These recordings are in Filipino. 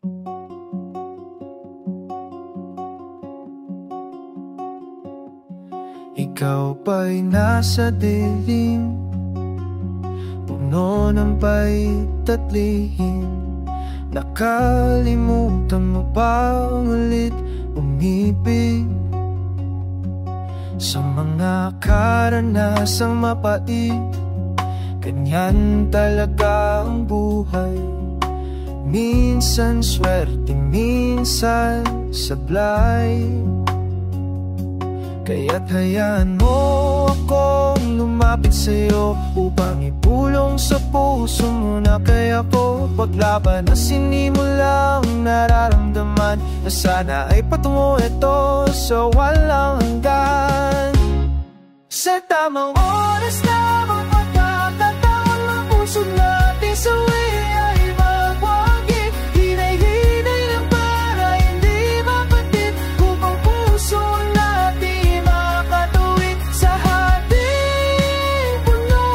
Ikaw ba'y nasa dilim, puno ng bait at lihim? Nakalimutan mo ba ulit umibig? Sa mga karanasang mapait, ganyan talaga ang buhay. Minsan swerte, minsan sablay. Kaya't hayaan mo akong lumapit sa'yo upang ibulong sa puso mo na kaya ko paglaban. Na sinimulang nararamdaman na sana ay patungo ito sa walang hanggan. Sa tamang oras, tamang pagkakataon, ang puso natin sawi ay magwagi. Hinay-hinay lang para hindi mapatid, upang puso natin makatuwid sa hating puno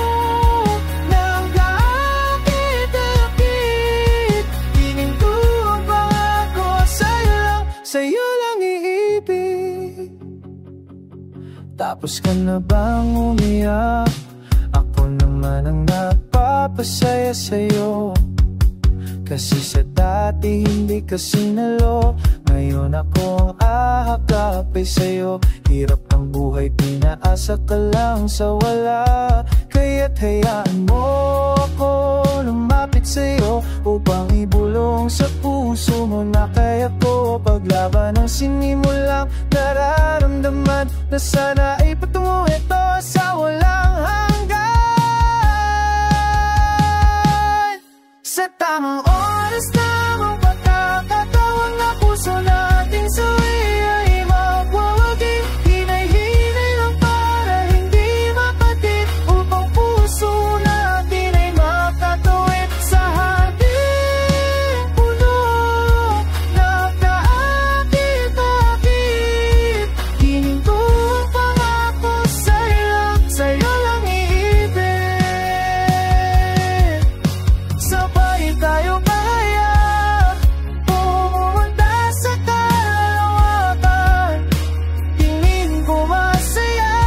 ng kakit-akit. Piling ko ang pangako sa'yo lang iibig. Tapos ka na bang umiyak? Ako naman ang napapasaya sa'yo. Kasi sa dati hindi ka sinalo, ngayon ako ang ahakapay sa'yo. Hirap ang buhay, pinaasa ka lang sa wala. Kaya't hayaan mo ako lumapit sa'yo upang ibulong sa puso mo na kaya ko paglaban ang sinimulang nararamdaman na sana ay patungo ito sa walang hanggan. Sa tamang oras, tamang pagkakataon, na puso nating sawi ay magwawagi. Hinay-hinay lang para hindi mapatid, upang puso natin ay makatuwid sa hating puno na kaakit-akit. Hiling ko ang pangako sa'yo lang iibig. Sabay tayo kahayag, pumunta sa kalawakan. Tingin ko masaya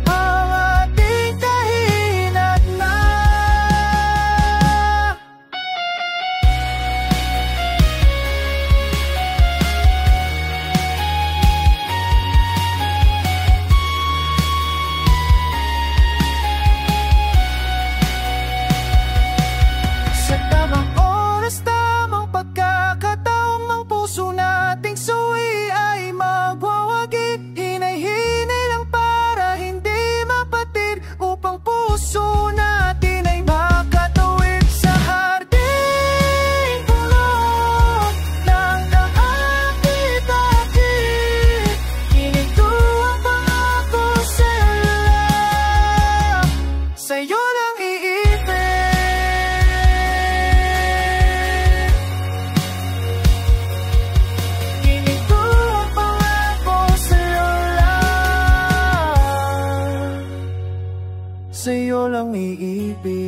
ang ating kahinatnan. Sa tamang oras, tamang pagkakataon, ang puso nating suwi ay magwawagi. Hinay-hinay lang para hindi mapatid, upang puso natin ay makatuwid sa harding puno ng kaakit-akit. Hiling ko ang pangako sa'yo lang iibig. Hiling ko ang pangako sa'yo lang iibig.